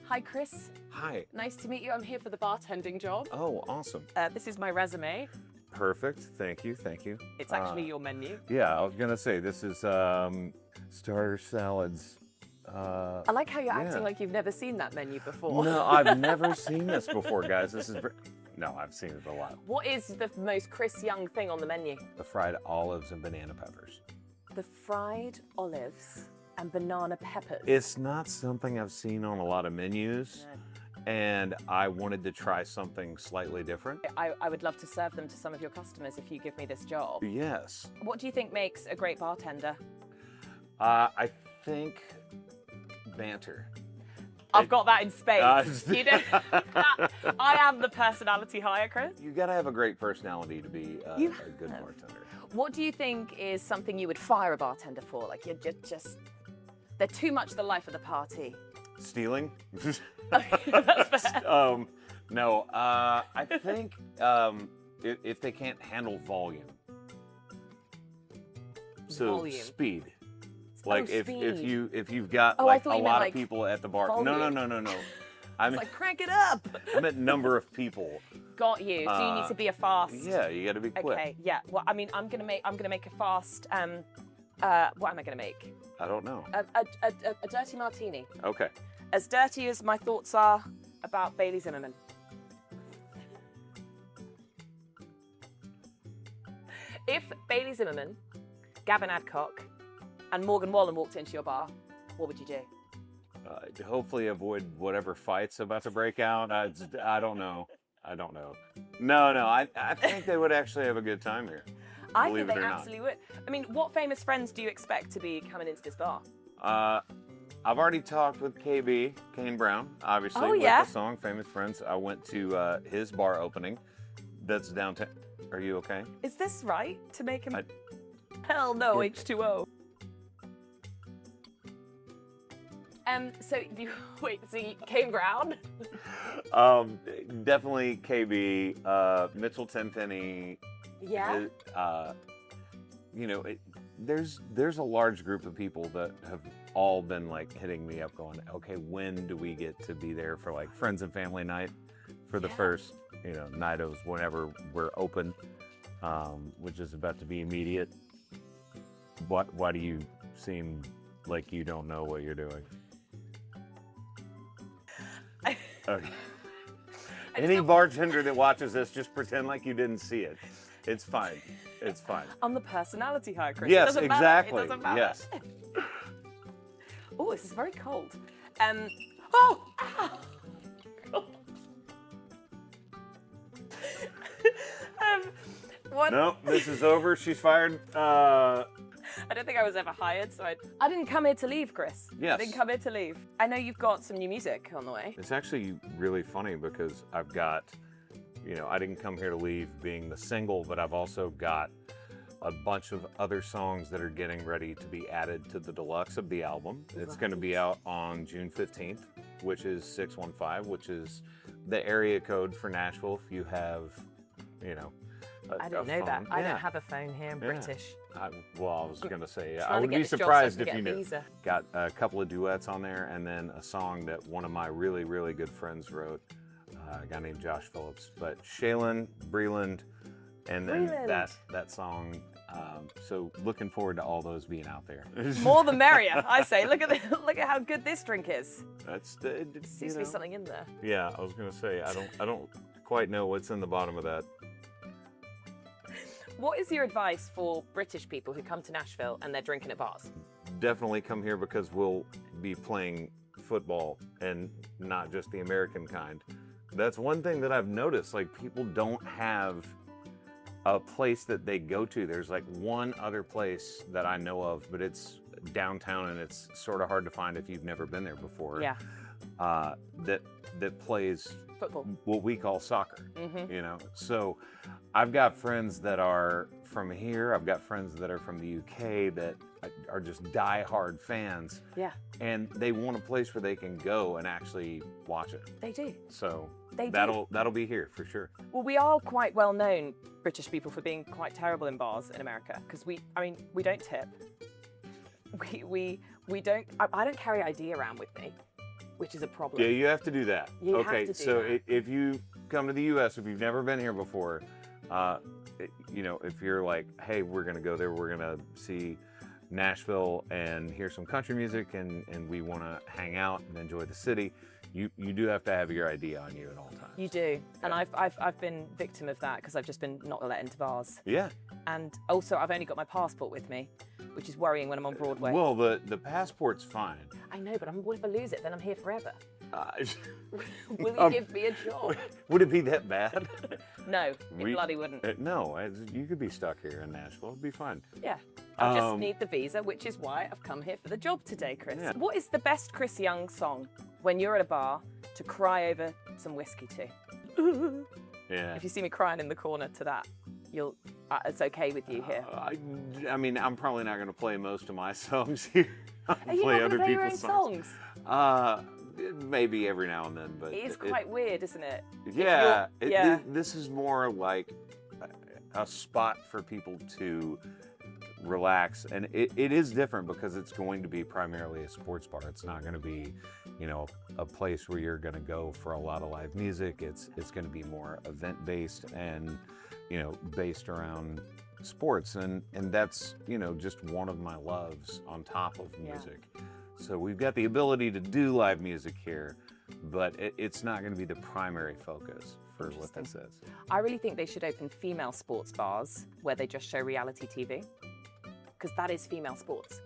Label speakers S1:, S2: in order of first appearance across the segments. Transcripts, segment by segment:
S1: Hi, Chris.
S2: Hi.
S1: Nice to meet you. I'm here for the bartending job.
S2: Oh, awesome.
S1: This is my resume.
S2: Perfect. Thank you. Thank you.
S1: It's actually your menu.
S2: Yeah, I was gonna say this is starter salads.
S1: I like how you're acting like you've never seen that menu before.
S2: No, I've never seen this before, guys. This is no, I've seen it a lot.
S1: What is the most Chris Young thing on the menu?
S2: The fried olives and banana peppers.
S1: The fried olives and banana peppers.
S2: It's not something I've seen on a lot of menus.
S1: No.
S2: And I wanted to try something slightly different.
S1: I would love to serve them to some of your customers if you give me this job.
S2: Yes.
S1: What do you think makes a great bartender?
S2: I think banter.
S1: I've got that in spades. You know, I am the personality hire, Chris.
S2: You gotta have a great personality to be a good bartender.
S1: What do you think is something you would fire a bartender for? Like you're just they're too much the life of the party.
S2: Stealing?
S1: That's fair.
S2: No, I think if they can't handle volume. So
S1: Volume.
S2: speed. Like
S1: speed.
S2: if you've got
S1: I
S2: like
S1: thought
S2: a
S1: you meant,
S2: lot
S1: like,
S2: of people at the bar.
S1: volume.
S2: No. I
S1: It's
S2: mean,
S1: like crank it up.
S2: I meant number of people.
S1: Got you. So you need to be a fast.
S2: Yeah, you got to be quick.
S1: Okay. Yeah. Well, I mean, I'm gonna make a fast. What am I gonna make?
S2: I don't know.
S1: A dirty martini.
S2: Okay.
S1: As dirty as my thoughts are about Bailey Zimmerman. If Bailey Zimmerman, Gavin Adcock, and Morgan Wallen walked into your bar, what would you do?
S2: Hopefully avoid whatever fight's about to break out. I don't know. No, I think they would actually have a good time here.
S1: I think they absolutely would. I mean, what famous friends do you expect to be coming into this bar?
S2: I've already talked with KB, Kane Brown, obviously,
S1: Oh, yeah?
S2: with the song Famous Friends. I went to his bar opening that's downtown. Are you okay?
S1: Is this right to make him? Hell no, H2O. So you came Brown?
S2: Definitely KB, Mitchell Tenpenny.
S1: Yeah.
S2: You know, there's a large group of people that have all been like hitting me up going, okay, when do we get to be there for like friends and family night for the first, night of whenever we're open, which is about to be immediate. Why do you seem like you don't know what you're doing? Okay. Any bartender that watches this, just pretend like you didn't see it. It's fine. It's fine.
S1: I'm the personality hire, Chris.
S2: Yes,
S1: it doesn't
S2: exactly.
S1: Matter. It doesn't matter.
S2: Yes.
S1: Oh, this is very cold. What?
S2: No, this is over. She's fired.
S1: I don't think I was ever hired, so I didn't come here to leave, Chris.
S2: Yes.
S1: I didn't come here to leave. I know you've got some new music on the way.
S2: It's actually really funny because I've got, I didn't come here to leave being the single, but I've also got a bunch of other songs that are getting ready to be added to the deluxe of the album. It's going to be out on June 15th, which is 615, which is the area code for Nashville if you have,
S1: I didn't know that. I don't have a phone here. I'm British.
S2: I was going to say,
S1: Trying
S2: I
S1: to
S2: would
S1: get
S2: be
S1: this job so I
S2: surprised
S1: can
S2: if
S1: get
S2: you
S1: a
S2: knew.
S1: visa.
S2: Got a couple of duets on there, and then a song that one of my really, really good friends wrote, a guy named Josh Phillips. But Shaylin, Breland, and then that song. So looking forward to all those being out there.
S1: More the merrier, I say. Look at how good this drink is.
S2: That's
S1: Seems to be something in there.
S2: Yeah, I was going to say, I don't quite know what's in the bottom of that.
S1: What is your advice for British people who come to Nashville and they're drinking at bars?
S2: Definitely come here because we'll be playing football and not just the American kind. That's one thing that I've noticed. Like, people don't have a place that they go to. There's like one other place that I know of, but it's downtown and it's sort of hard to find if you've never been there before.
S1: Yeah.
S2: That plays
S1: Football.
S2: What we call soccer.
S1: Mm-hmm.
S2: So I've got friends that are from here. I've got friends that are from the UK that are just die-hard fans.
S1: Yeah.
S2: And they want a place where they can go and actually watch it.
S1: They do.
S2: So
S1: They do.
S2: that'll be here for sure.
S1: Well, we are quite well known, British people, for being quite terrible in bars in America because we don't tip. We don't. I don't carry ID around with me. which is a problem.
S2: Yeah, you have to do that.
S1: You have
S2: okay,
S1: to do
S2: so
S1: that.
S2: if you come to the U.S., if you've never been here before, if you're like, hey, we're gonna go there, we're gonna see Nashville and hear some country music, and we want to hang out and enjoy the city, you do have to have your ID on you at all times.
S1: You do, and I've been victim of that because I've just been not let into bars.
S2: Yeah.
S1: And also, I've only got my passport with me, which is worrying when I'm on Broadway.
S2: Well, the passport's fine.
S1: I know, but what if I lose it? Then I'm here forever.
S2: Uh,
S1: Will you give me a job?
S2: Would it be that bad?
S1: No, it bloody wouldn't.
S2: No, you could be stuck here in Nashville. It'd be fine.
S1: Yeah, I just need the visa, which is why I've come here for the job today, Chris.
S2: Yeah.
S1: What is the best Chris Young song when you're at a bar to cry over some whiskey to?
S2: Yeah.
S1: If you see me crying in the corner to that, it's okay with you here.
S2: I mean, I'm probably not going to play most of my songs here.
S1: Are you not going to play your own
S2: songs. Maybe every now and then, but
S1: it is quite weird, isn't it?
S2: Yeah,
S1: yeah.
S2: This is more like a spot for people to relax, and it is different because it's going to be primarily a sports bar. It's not going to be, a place where you're going to go for a lot of live music. It's going to be more event based and based around sports, and that's just one of my loves on top of music. So we've got the ability to do live music here, but it's not going to be the primary focus for what this is.
S1: I really think they should open female sports bars where they just show reality TV, because that is female sports.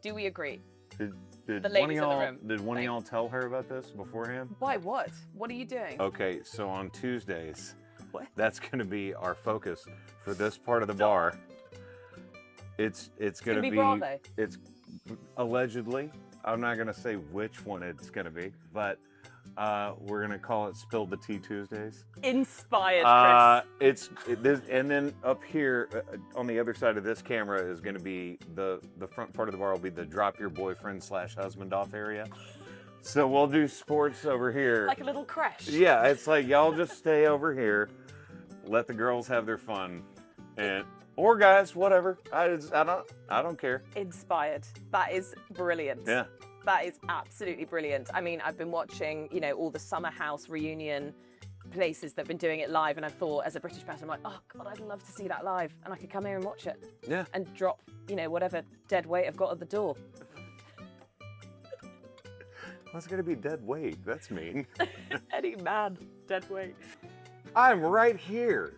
S1: Do we agree?
S2: Did
S1: the ladies in the room.
S2: Did one of y'all tell her about this beforehand?
S1: Why? What? What are you doing?
S2: Okay, so on Tuesdays,
S1: what?
S2: That's going to be our focus for this part of the bar. It's going to be
S1: Bravo.
S2: It's allegedly. I'm not going to say which one it's going to be, but we're going to call it Spill the Tea Tuesdays.
S1: Inspired, Chris.
S2: And then up here on the other side of this camera is going to be the front part of the bar will be the drop your boyfriend / husband off area. So we'll do sports over here.
S1: Like a little crash.
S2: Yeah, it's like y'all just stay over here, let the girls have their fun, or guys, whatever. I don't care.
S1: Inspired. That is brilliant.
S2: Yeah.
S1: That is absolutely brilliant. I mean, I've been watching, all the summer house reunion places that have been doing it live, and I thought, as a British person, I'm like, oh God, I'd love to see that live, and I could come here and watch it.
S2: Yeah.
S1: And drop, whatever dead weight I've got at the door.
S2: What's gonna be dead weight? That's mean.
S1: Any man, dead weight.
S2: I'm right here.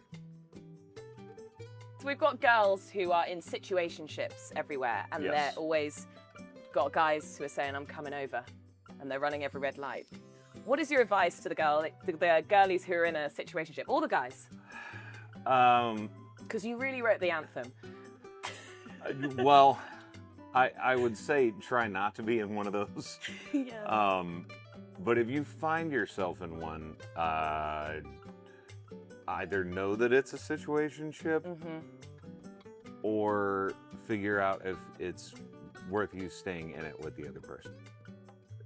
S1: So we've got girls who are in situationships everywhere, and they're always got guys who are saying, I'm coming over, and they're running every red light. What is your advice to the girlies who are in a situationship, or the guys? Because you really wrote the anthem.
S2: Well, I would say try not to be in one of those.
S1: Yeah.
S2: But if you find yourself in one, either know that it's a situationship, or figure out if it's worth you staying in it with the other person.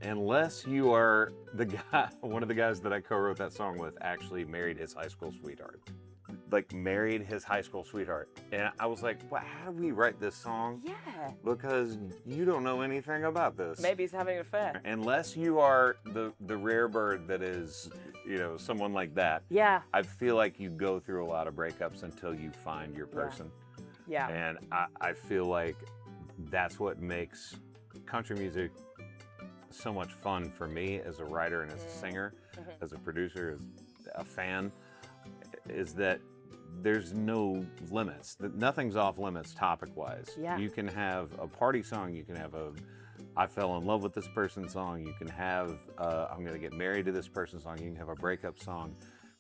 S2: Unless you are one of the guys that I co-wrote that song with actually married his high school sweetheart. Married his high school sweetheart. And I was like, well, how did we write this song?
S1: Yeah.
S2: Because you don't know anything about this.
S1: Maybe he's having an affair.
S2: Unless you are the rare bird that is, someone like that.
S1: Yeah.
S2: I feel like you go through a lot of breakups until you find your person.
S1: Yeah.
S2: And I feel like that's what makes country music so much fun for me as a writer and as a singer, as a producer, as a fan, is that there's no limits. Nothing's off limits topic-wise.
S1: Yeah.
S2: You can have a party song, you can have a I fell in love with this person song, you can have I'm gonna get married to this person song, you can have a breakup song,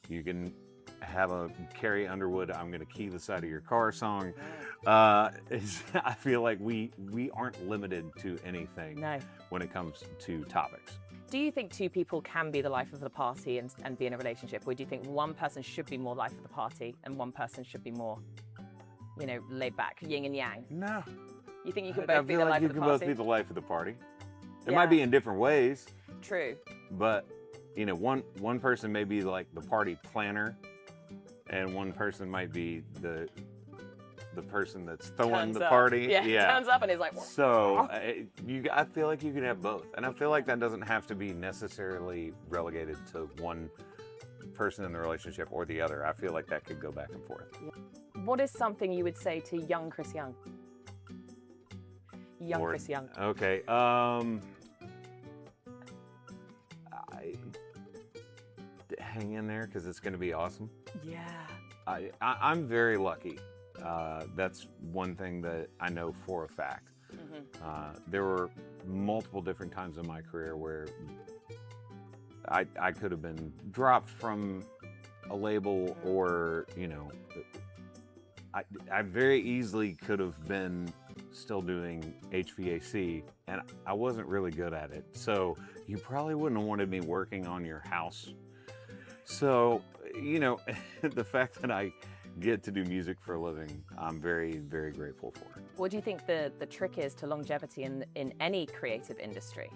S2: you can have a Carrie Underwood I'm gonna key the side of your car song. I feel like we aren't limited to anything when it comes to topics.
S1: Do you think two people can be the life of the party and be in a relationship? Or do you think one person should be more life of the party and one person should be more, laid back, yin and yang?
S2: No.
S1: You think you can both be the life of the party?
S2: You can both be the life of the party. It might be in different ways.
S1: True.
S2: But, one person may be like the party planner, and one person might be the the person that's throwing
S1: Turns
S2: the
S1: up.
S2: party.
S1: Yeah, turns up and is like, "What?"
S2: So I feel like you can have both, and I feel like that doesn't have to be necessarily relegated to one person in the relationship or the other. I feel like that could go back and forth.
S1: What is something you would say to young Chris Young? Young Chris Young.
S2: Okay. Hang in there because it's going to be awesome.
S1: Yeah.
S2: I'm very lucky. That's one thing that I know for a fact. There were multiple different times in my career where I could have been dropped from a label, or I very easily could have been still doing HVAC, and I wasn't really good at it. So you probably wouldn't have wanted me working on your house. So, the fact that I get to do music for a living, I'm very, very grateful for.
S1: What do you think the trick is to longevity in any creative industry?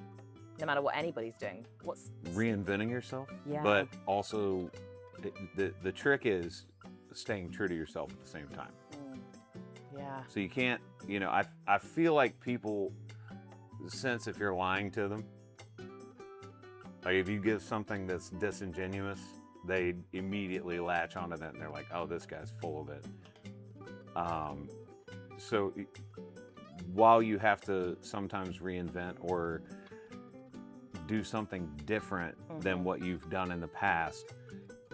S1: No matter what anybody's doing, what's
S2: reinventing yourself?
S1: Yeah.
S2: But also, the trick is staying true to yourself at the same time.
S1: Yeah.
S2: So you can't, I feel like people sense if you're lying to them. Like if you give something that's disingenuous, they immediately latch onto that and they're like, oh, this guy's full of it. So while you have to sometimes reinvent or do something different than what you've done in the past,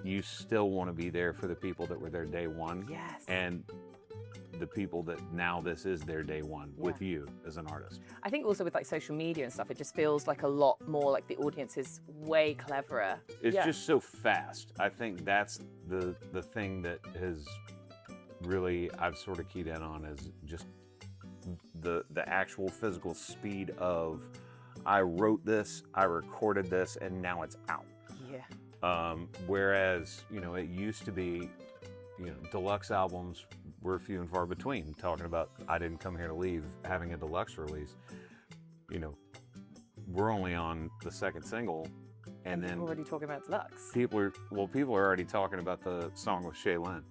S2: you still want to be there for the people that were there day one.
S1: Yes.
S2: And the people that now this is their day one with you as an artist.
S1: I think also with like social media and stuff, it just feels like a lot more like the audience is way cleverer.
S2: It's just so fast. I think that's the thing that has really, I've sort of keyed in on, is just the actual physical speed of, I wrote this, I recorded this, and now it's out.
S1: Yeah.
S2: Whereas, it used to be, deluxe albums were few and far between. Talking about I Didn't Come Here to Leave having a deluxe release, we're only on the second single, and then
S1: we're already talking about deluxe.
S2: People are already talking about the song with Shaylin,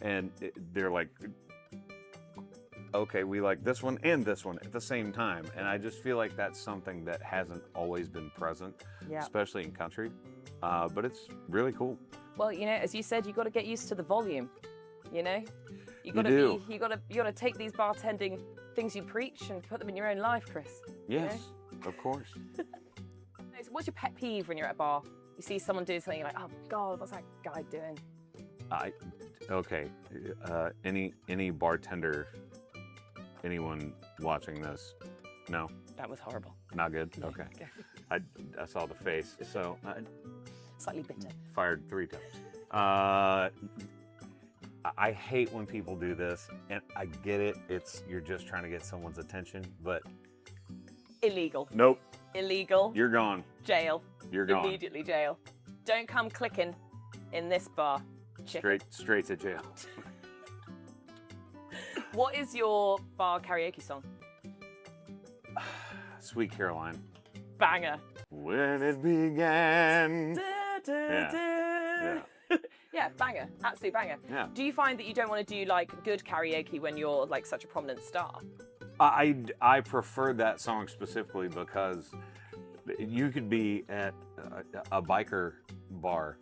S2: and they're like, okay, we like this one and this one at the same time. And I just feel like that's something that hasn't always been present, especially in country, but it's really cool.
S1: Well, as you said, you got to get used to the volume. You got to take these bartending things you preach and put them in your own life, Chris.
S2: Yes, of course.
S1: So what's your pet peeve when you're at a bar? You see someone doing something, you're like, oh God, what's that guy doing?
S2: Any bartender, anyone watching this? No?
S1: That was horrible.
S2: Not good? Okay. I saw the face, so
S1: slightly bitter.
S2: Fired 3 times. I hate when people do this, and I get it. You're just trying to get someone's attention, but
S1: illegal.
S2: Nope.
S1: Illegal.
S2: You're gone.
S1: Jail.
S2: You're gone.
S1: Immediately jail. Don't come clicking in this bar. Chicken.
S2: Straight to jail.
S1: What is your bar karaoke song?
S2: Sweet Caroline.
S1: Banger.
S2: When it began.
S1: Yeah. Yeah, banger. Absolute banger.
S2: Yeah.
S1: Do you find that you don't want to do like good karaoke when you're like such a prominent star?
S2: I prefer that song specifically because you could be at a biker bar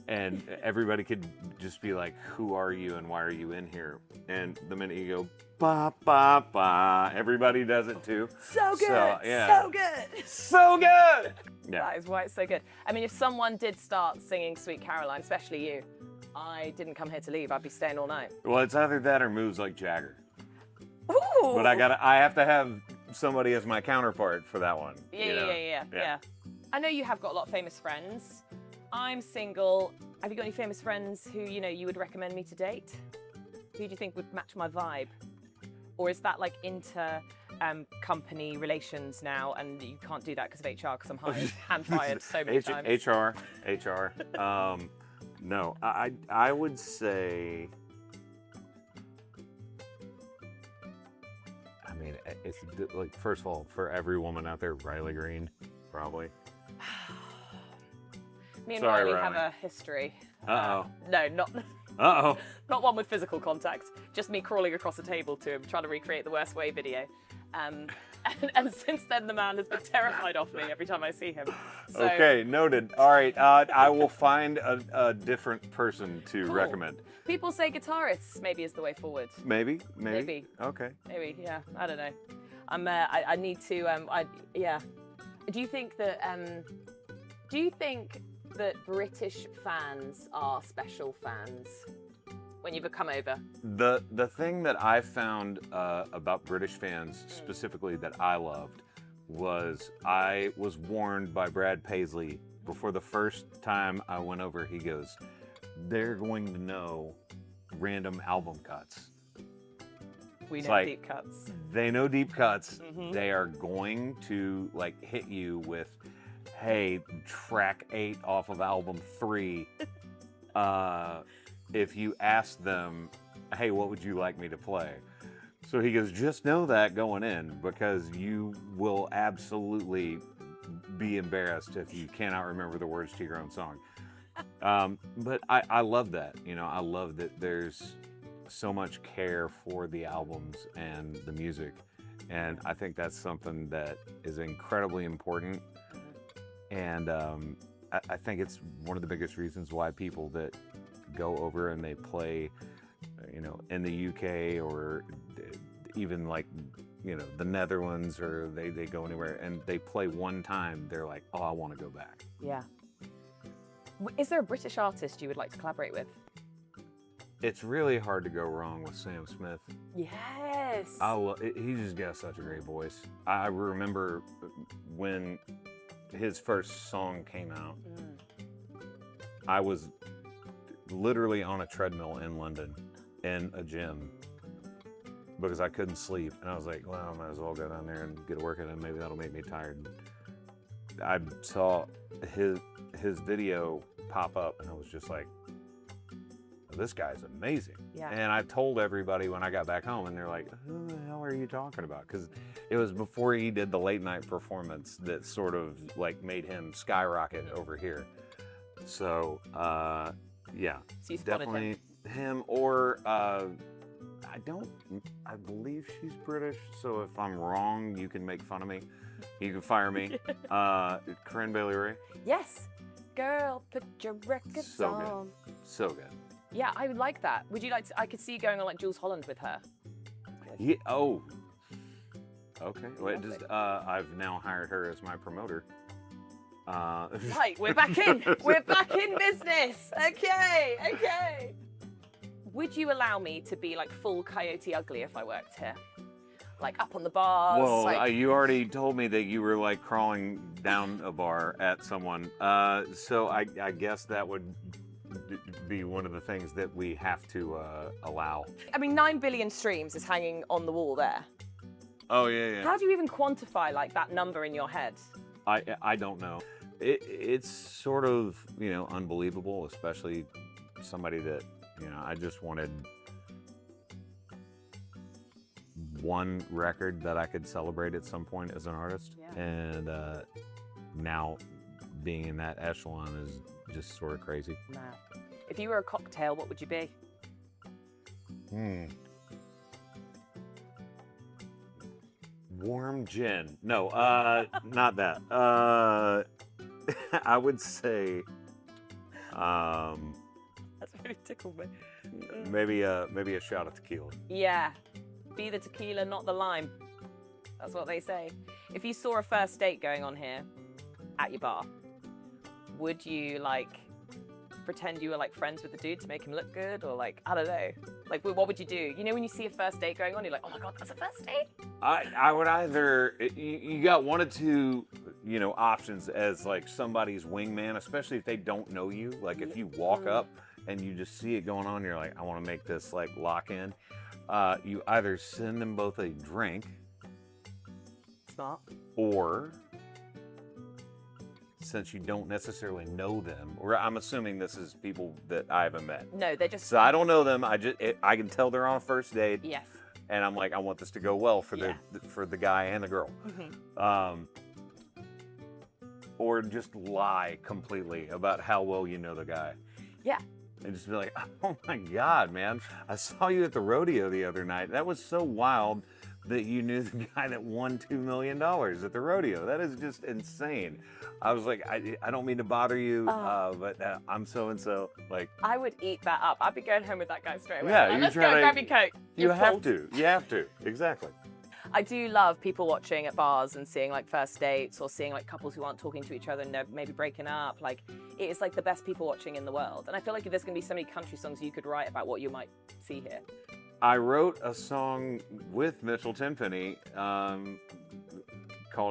S2: and everybody could just be like, who are you and why are you in here? And the minute you go, ba, ba, ba, everybody does it too.
S1: So good. So good.
S2: So good. Yeah.
S1: That is why it's so good. I mean, if someone did start singing Sweet Caroline, especially you, I didn't come here to leave. I'd be staying all night.
S2: Well, it's either that or moves like Jagger.
S1: Ooh.
S2: But I have to have somebody as my counterpart for that one.
S1: Yeah. I know you have got a lot of famous friends. I'm single. Have you got any famous friends who, you would recommend me to date? Who do you think would match my vibe? Or is that like company relations now and you can't do that because of HR because I'm hand fired so many times?
S2: HR. No, I would say, I mean, it's like, first of all, for every woman out there, Riley Green, probably.
S1: Me and
S2: Sorry,
S1: Riley
S2: Riley
S1: have a history.
S2: Uh-oh.
S1: No, not.
S2: Uh-oh.
S1: Not one with physical contact, just me crawling across a table to him, trying to recreate the Worst Way video. And since then, the man has been terrified of me every time I see him. So,
S2: Okay, noted. All right, I will find a different person to
S1: Cool.
S2: recommend.
S1: People say guitarists maybe is the way forward.
S2: Maybe.
S1: Maybe.
S2: Okay.
S1: Maybe, yeah. I don't know. I need to. Yeah. Do you think that British fans are special fans when you've come over?
S2: The thing that I found about British fans specifically that I loved was I was warned by Brad Paisley before the first time I went over. He goes, "They're going to know random album cuts."
S1: We
S2: It's
S1: know
S2: like,
S1: deep cuts.
S2: They know deep cuts.
S1: Mhm.
S2: They are going to like hit you with, "Hey, track 8 off of album 3." If you ask them, "Hey, what would you like me to play?" So he goes, "Just know that going in, because you will absolutely be embarrassed if you cannot remember the words to your own song." But I love that. I love that there's so much care for the albums and the music. And I think that's something that is incredibly important. And I think it's one of the biggest reasons why people that go over and they play, in the UK or even like, the Netherlands, or they go anywhere and they play one time, they're like, "Oh, I want to go back."
S1: Yeah. Is there a British artist you would like to collaborate with?
S2: It's really hard to go wrong with Sam Smith.
S1: Yes.
S2: He just got such a great voice. I remember when his first song came out, I was literally on a treadmill in London in a gym because I couldn't sleep. And I was like, well, I might as well go down there and get a workout in. Maybe that'll make me tired. I saw his video pop up and I was just like, this guy's amazing.
S1: Yeah.
S2: And I told everybody when I got back home, and they're like, "Who the hell are you talking about?" Because it was before he did the late night performance that sort of like made him skyrocket over here. So yeah,
S1: So you spotted
S2: definitely him. Or I believe she's British, so if I'm wrong, you can make fun of me. You can fire me. Corinne Bailey Rae.
S1: Yes. Girl, put your records
S2: So
S1: on.
S2: good. So good.
S1: Yeah, I would like that. Would you like to? I could see you going on like Jules Holland with her.
S2: Yeah. Oh. Okay. Well,
S1: Lovely.
S2: I've now hired her as my promoter.
S1: Right, we're back in. We're back in business. Okay. Would you allow me to be like full Coyote Ugly if I worked here? Like up on the bars?
S2: Well,
S1: like...
S2: you already told me that you were like crawling down a bar at someone. So I guess that would be one of the things that we have to allow.
S1: I mean, 9 billion streams is hanging on the wall there.
S2: Oh, yeah.
S1: How do you even quantify like that number in your head?
S2: I don't know. It's sort of, unbelievable, especially somebody that, I just wanted one record that I could celebrate at some point as an artist.
S1: Yeah.
S2: And now being in that echelon is just sort of crazy.
S1: Nah. If you were a cocktail, what would you be?
S2: Warm gin. No, not that. I would say
S1: That's really tickled me.
S2: maybe a shot of tequila.
S1: Yeah. Be the tequila, not the lime. That's what they say. If you saw a first date going on here at your bar, would you like pretend you were like friends with the dude to make him look good, or like, I don't know, like what would you do? When you see a first date going on, you're like, oh my god, that's a first date?
S2: I would either, you got one or two, options as like somebody's wingman, especially if they don't know you. Like if you walk up and you just see it going on, you're like, I want to make this like lock in. You either send them both a drink.
S1: Smart.
S2: Or, since you don't necessarily know them, or I'm assuming this is people that I haven't met.
S1: No, they're just...
S2: So I don't know them. I can tell they're on a first date.
S1: Yes.
S2: And I'm like, I want this to go well for the guy and the girl.
S1: Mm-hmm.
S2: Or just lie completely about how well you know the guy.
S1: Yeah.
S2: and just be like, oh my God, man, I saw you at the rodeo the other night. That was so wild that you knew the guy that won $2 million at the rodeo. That is just insane. I was like, I don't mean to bother you, but I'm so-and-so. Like,
S1: I would eat that up. I'd be going home with that guy straight away.
S2: Yeah,
S1: like,
S2: you
S1: let's go
S2: try to-
S1: grab your coat.
S2: you
S1: You're
S2: have
S1: pulled.
S2: to. You have to. Exactly.
S1: I do love people watching at bars and seeing like first dates or seeing like couples who aren't talking to each other and they're maybe breaking up. Like, it is like the best people watching in the world. And I feel like there's going to be so many country songs you could write about what you might see here.
S2: I wrote a song with Mitchell Tenpenny called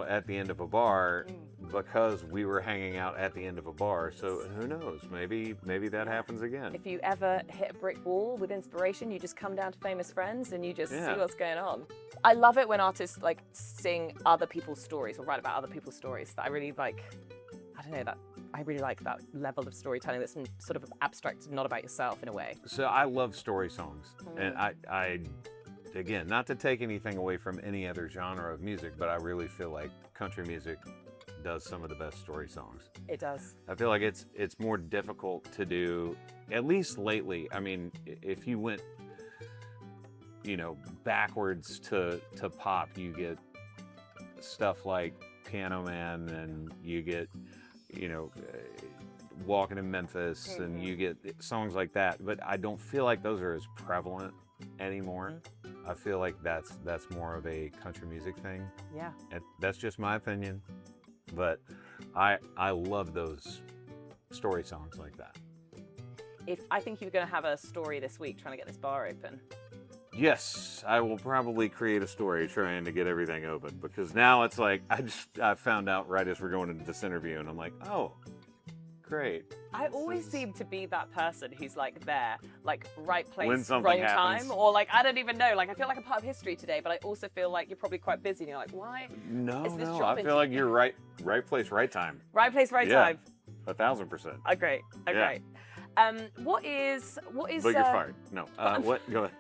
S2: At the End of a Bar because we were hanging out at the end of a bar. So who knows? Maybe that happens again.
S1: If you ever hit a brick wall with inspiration, you just come down to Famous Friends and you just see what's going on. I love it when artists like sing other people's stories or write about other people's stories. That I really like. I don't know, that I really like that level of storytelling that's sort of abstract, not about yourself in a way.
S2: So I love story songs, and I again, not to take anything away from any other genre of music, but I really feel like country music does some of the best story songs.
S1: It does.
S2: I feel like it's more difficult to do, at least lately. I mean, if you went, backwards to pop, you get stuff like Piano Man, and you get, Walking in Memphis, and you get songs like that. But I don't feel like those are as prevalent anymore. I feel like that's more of a country music thing.
S1: Yeah.
S2: And that's just my opinion. But I love those story songs like that.
S1: I think you're going to have a story this week trying to get this bar open.
S2: Yes, I will probably create a story trying to get everything open, because now it's like I found out right as we're going into this interview, and I'm like, oh, great.
S1: I always seem to be that person who's like there, like right
S2: When
S1: place,
S2: something
S1: wrong
S2: happens.
S1: time, or like I don't even know. Like I feel like I'm part of history today, but I also feel like you're probably quite busy. And you're like, why?
S2: No,
S1: Is this
S2: no,
S1: job
S2: I feel like
S1: interesting?
S2: you're right place, right time.
S1: Right place, right
S2: Yeah.
S1: time.
S2: 1,000%.
S1: Great.
S2: Yeah.
S1: Great. What is?
S2: But you're fired. No. What? Go ahead.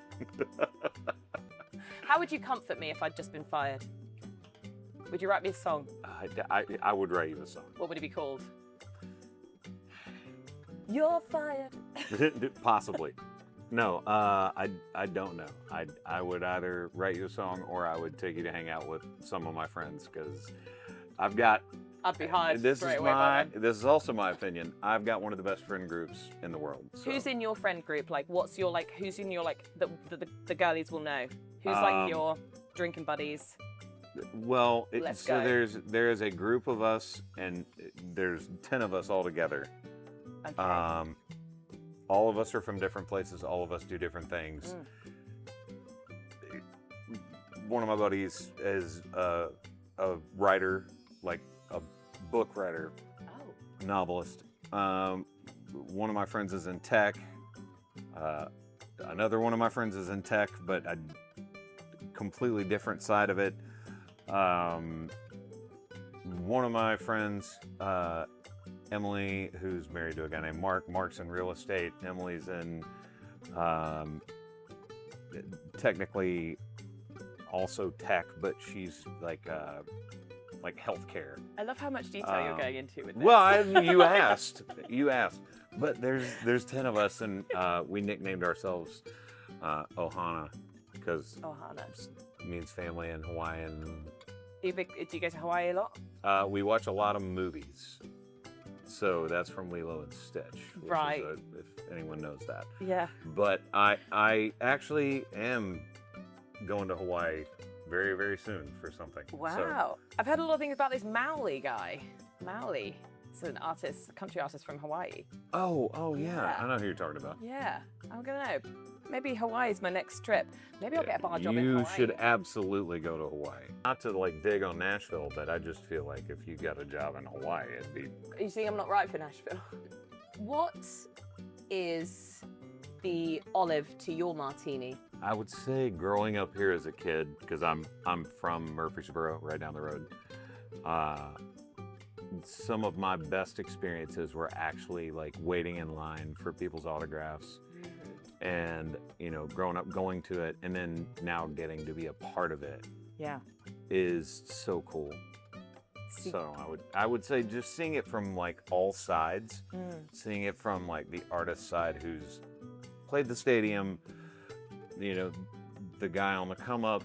S1: How would you comfort me if I'd just been fired? Would you write me a song?
S2: I would write you a song.
S1: What would it be called? You're fired.
S2: Possibly. No, I don't know. I would either write you a song, or I would take you to hang out with some of my friends, because I've got.
S1: I'd be hired
S2: This
S1: straight
S2: is
S1: away by
S2: my.
S1: then.
S2: This is also my opinion. I've got one of the best friend groups in the world. So.
S1: Who's in your friend group? Like, what's your like? Who's in your like? The girlies will know. Who's like your drinking buddies?
S2: Well,
S1: Let's
S2: so
S1: go.
S2: there is a group of us, and there's 10 of us all together.
S1: Okay.
S2: All of us are from different places. All of us do different things. One of my buddies is a writer, like a book writer, novelist. One of my friends is in tech. Another one of my friends is in tech, but a completely different side of it. One of my friends, Emily, who's married to a guy named Mark. Mark's in real estate. Emily's in technically also tech, but she's like healthcare.
S1: I love how much detail you're going into with this.
S2: Well, you asked, but there's 10 of us, and we nicknamed ourselves Ohana, because
S1: Ohana.
S2: it means family in Hawaiian.
S1: Do you go to Hawaii a lot?
S2: We watch a lot of movies. So that's from Lilo and Stitch, which
S1: Right.
S2: is if anyone knows that.
S1: Yeah.
S2: But I actually am going to Hawaii very, very soon for something.
S1: Wow. I've heard a lot of things about this Maui guy. Maui. He's an artist, a country artist from Hawaii.
S2: Oh yeah.
S1: Yeah.
S2: I know who you're talking about.
S1: Yeah. I'm gonna know. Maybe Hawaii's my next trip. Maybe I'll get a bar job in
S2: You
S1: Hawaii.
S2: should absolutely go to Hawaii. Not to like dig on Nashville, but I just feel like if you got a job in Hawaii, it'd be.
S1: You see, I'm not right for Nashville. What is the olive to your martini?
S2: I would say growing up here as a kid, because I'm from Murfreesboro, right down the road. Some of my best experiences were actually like waiting in line for people's autographs, and growing up going to it, and then now getting to be a part of it
S1: Yeah.
S2: is so cool. So I would say just seeing it from like all sides, seeing it from like the artist side who's played the stadium, you know, the guy on the come up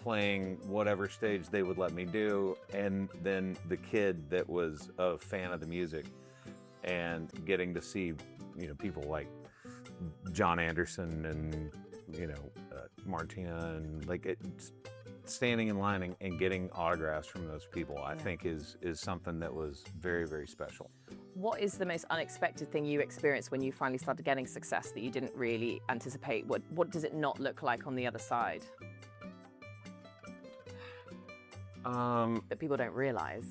S2: playing whatever stage they would let me do, and then the kid that was a fan of the music and getting to see, you know, people like John Anderson and, you know, Martina and like standing in line and getting autographs from those people, I think is something that was very, very special.
S1: What is the most unexpected thing you experienced when you finally started getting success that you didn't really anticipate? What does it not look like on the other side? That people don't realize.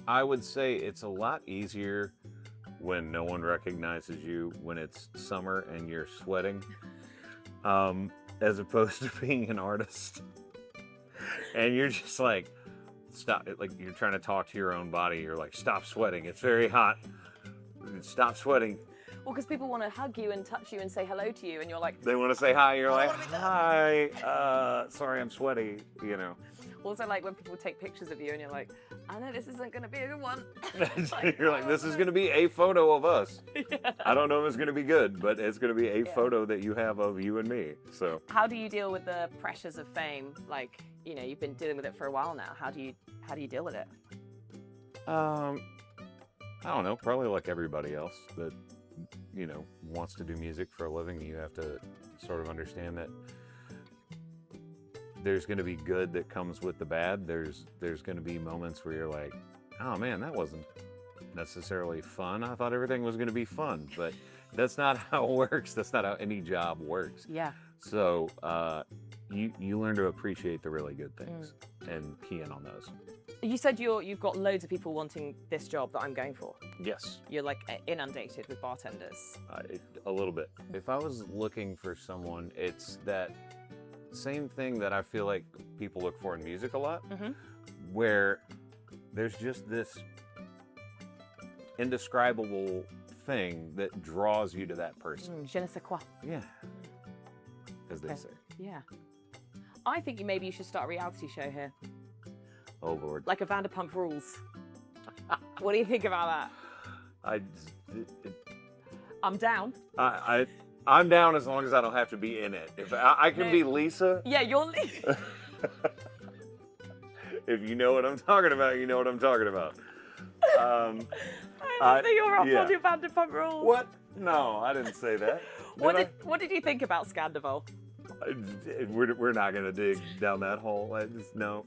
S2: I would say it's a lot easier when no one recognizes you when it's summer and you're sweating, as opposed to being an artist and you're just like, stop, like you're trying to talk to your own body. You're like, stop sweating. It's very hot. Stop sweating.
S1: Well, because people want to hug you and touch you and say hello to you, and you're like...
S2: They want to say hi, you're like, hi, sorry, I'm sweaty, you know.
S1: Also, like, when people take pictures of you and you're like, I know this isn't going to be a good one.
S2: You're like, this is going to be a photo of us. Yeah. I don't know if it's going to be good, but it's going to be a photo that you have of you and me, so. How
S1: do you deal with the pressures of fame? Like, you know, you've been dealing with it for a while now. How do you deal with it?
S2: I don't know, probably like everybody else that, you know, wants to do music for a living. You have to sort of understand that there's going to be good that comes with the bad. There's going to be moments where you're like, oh man, that wasn't necessarily fun. I thought everything was going to be fun, but that's not how it works. That's not how any job works.
S1: Yeah.
S2: So you learn to appreciate the really good things and key in on those.
S1: You said you've got loads of people wanting this job that I'm going for.
S2: Yes.
S1: You're like inundated with bartenders.
S2: A little bit. If I was looking for someone, it's that same thing that I feel like people look for in music a lot, where there's just this indescribable thing that draws you to that person.
S1: Je ne sais quoi.
S2: Yeah. As they say.
S1: Yeah. I think maybe you should start a reality show here.
S2: Oh Lord.
S1: Like a Vanderpump Rules. What do you think about that? I'm down.
S2: I'm down as long as I don't have to be in it. If I can be Lisa.
S1: Yeah, you're Lisa.
S2: If you know what I'm talking about, you know what I'm talking about.
S1: I love that you're off on your Vanderpump Rules.
S2: What? No, I didn't say that.
S1: What did you think about Scandival?
S2: We're not going to dig down that hole. No.